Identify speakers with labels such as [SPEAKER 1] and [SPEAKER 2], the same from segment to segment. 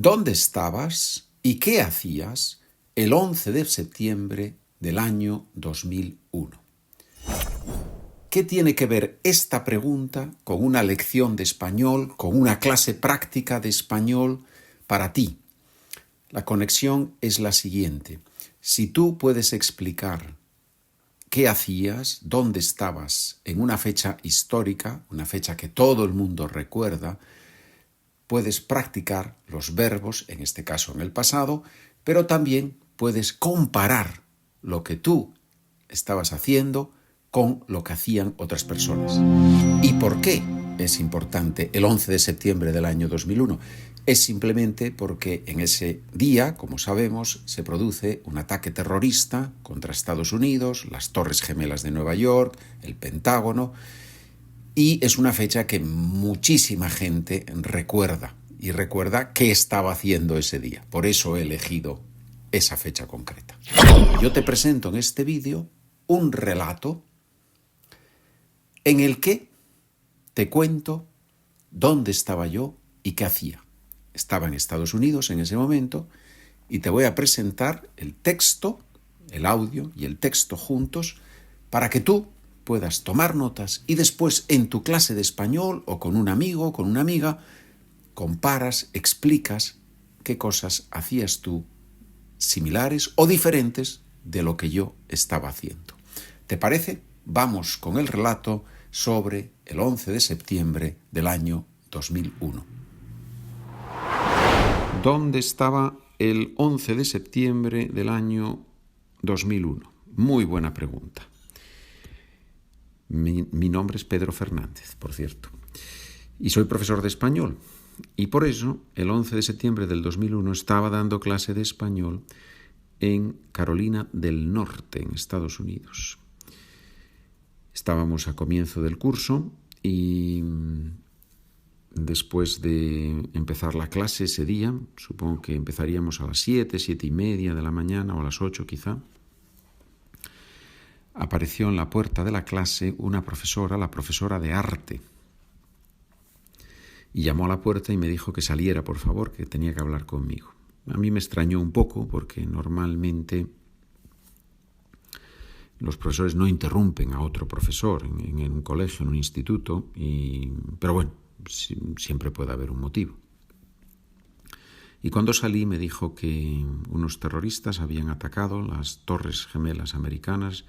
[SPEAKER 1] ¿Dónde estabas y qué hacías el 11 de septiembre del año 2001? ¿Qué tiene que ver esta pregunta con una lección de español, con una clase práctica de español para ti? La conexión es la siguiente. Si tú puedes explicar qué hacías, dónde estabas en una fecha histórica, una fecha que todo el mundo recuerda, puedes practicar los verbos, en este caso en el pasado, pero también puedes comparar lo que tú estabas haciendo con lo que hacían otras personas. ¿Y por qué es importante el 11 de septiembre del año 2001? Es simplemente porque en ese día, como sabemos, se produce un ataque terrorista contra Estados Unidos, las Torres Gemelas de Nueva York, el Pentágono, y es una fecha que muchísima gente recuerda y recuerda qué estaba haciendo ese día. Por eso he elegido esa fecha concreta. Yo te presento en este vídeo un relato en el que te cuento dónde estaba yo y qué hacía. Estaba en Estados Unidos en ese momento y te voy a presentar el texto, el audio y el texto juntos para que tú puedas tomar notas y después en tu clase de español o con un amigo o con una amiga comparas, explicas qué cosas hacías tú similares o diferentes de lo que yo estaba haciendo. ¿Te parece? Vamos con el relato sobre el 11 de septiembre del año 2001. ¿Dónde estaba el 11 de septiembre del año 2001? Muy buena pregunta. Mi nombre es Pedro Fernández, por cierto, y soy profesor de español. Y por eso, el 11 de septiembre del 2001 estaba dando clase de español en Carolina del Norte, en Estados Unidos. Estábamos a comienzo del curso y después de empezar la clase ese día, supongo que empezaríamos a las 7:30 de la mañana o a las 8 quizá, apareció en la puerta de la clase una profesora, la profesora de arte, y llamó a la puerta y me dijo que saliera, por favor, que tenía que hablar conmigo. A mí me extrañó un poco porque normalmente los profesores no interrumpen a otro profesor en un colegio, en un instituto, pero bueno, siempre puede haber un motivo. Y cuando salí me dijo que unos terroristas habían atacado las Torres Gemelas americanas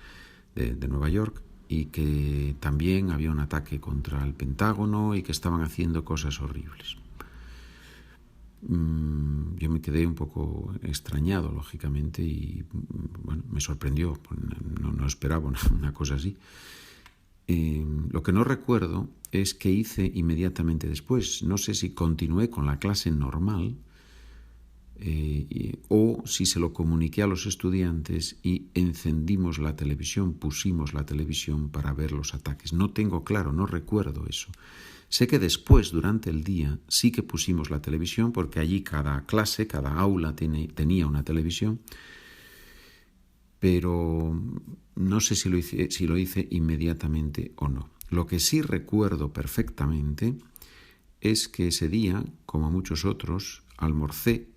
[SPEAKER 1] de Nueva York y que también había un ataque contra el Pentágono y que estaban haciendo cosas horribles. Yo me quedé un poco extrañado, lógicamente, y bueno, me sorprendió, no esperaba una cosa así. Lo que no recuerdo es qué hice inmediatamente después. No sé si continué con la clase normal o si se lo comuniqué a los estudiantes y encendimos la televisión, pusimos la televisión para ver los ataques. No tengo claro, no recuerdo eso. Sé que después, durante el día, sí que pusimos la televisión porque allí cada clase, cada aula tenía una televisión, pero no sé si lo hice inmediatamente o no. Lo que sí recuerdo perfectamente es que ese día, como muchos otros, almorcé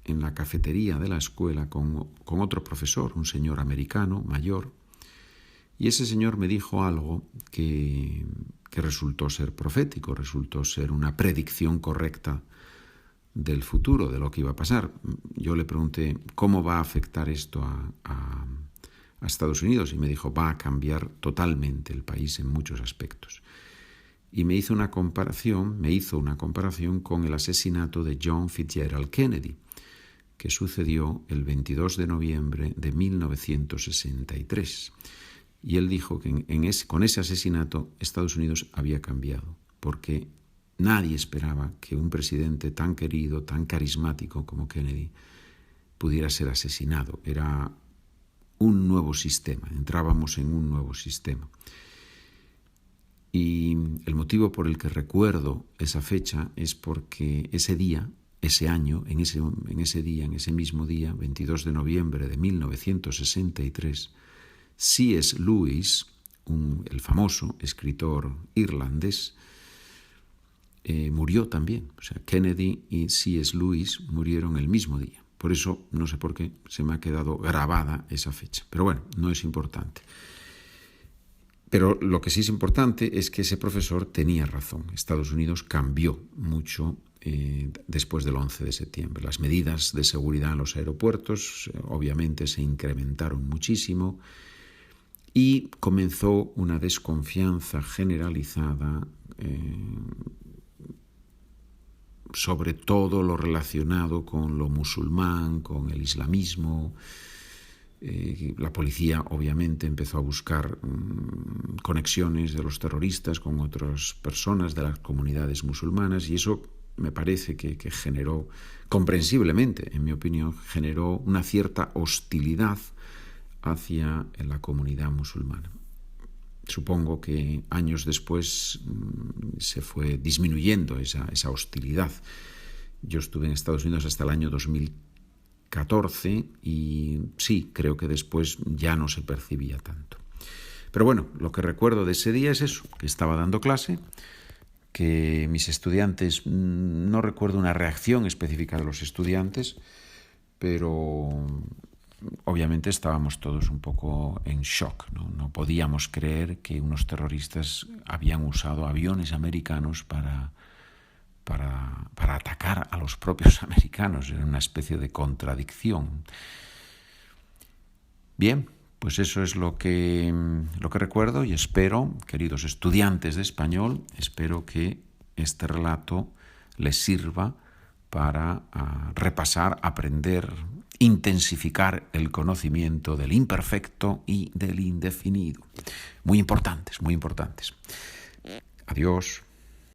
[SPEAKER 1] en la cafetería de la escuela con otro profesor, un señor americano mayor, y ese señor me dijo algo que resultó ser profético, resultó ser una predicción correcta del futuro, de lo que iba a pasar. Yo le pregunté, ¿cómo va a afectar esto a Estados Unidos? Y me dijo, va a cambiar totalmente el país en muchos aspectos. Y me hizo una comparación con el asesinato de John Fitzgerald Kennedy, que sucedió el 22 de noviembre de 1963. Y él dijo que con ese asesinato Estados Unidos había cambiado, porque nadie esperaba que un presidente tan querido, tan carismático como Kennedy pudiera ser asesinado. Era un nuevo sistema, entrábamos en un nuevo sistema. Y el motivo por el que recuerdo esa fecha es porque ese día, ese año, en ese mismo día, 22 de noviembre de 1963, C.S. Lewis, el famoso escritor irlandés, murió también. O sea, Kennedy y C.S. Lewis murieron el mismo día. Por eso, no sé por qué, se me ha quedado grabada esa fecha. Pero bueno, no es importante. Pero lo que sí es importante es que ese profesor tenía razón. Estados Unidos cambió mucho después del 11 de septiembre. Las medidas de seguridad en los aeropuertos obviamente se incrementaron muchísimo y comenzó una desconfianza generalizada sobre todo lo relacionado con lo musulmán, con el islamismo. La policía obviamente empezó a buscar conexiones de los terroristas con otras personas de las comunidades musulmanas y eso me parece que generó, comprensiblemente, en mi opinión, generó una cierta hostilidad hacia la comunidad musulmana. Supongo que años después se fue disminuyendo esa hostilidad. Yo estuve en Estados Unidos hasta el año 2014 y sí, creo que después ya no se percibía tanto. Pero bueno, lo que recuerdo de ese día es eso, que estaba dando clase, que mis estudiantes, no recuerdo una reacción específica de los estudiantes, pero obviamente estábamos todos un poco en shock, ¿no? No podíamos creer que unos terroristas habían usado aviones americanos para atacar a los propios americanos. Era una especie de contradicción. Bien, pues eso es lo que recuerdo y espero, queridos estudiantes de español, espero que este relato les sirva para repasar, aprender, intensificar el conocimiento del imperfecto y del indefinido. Muy importantes, muy importantes. Adiós.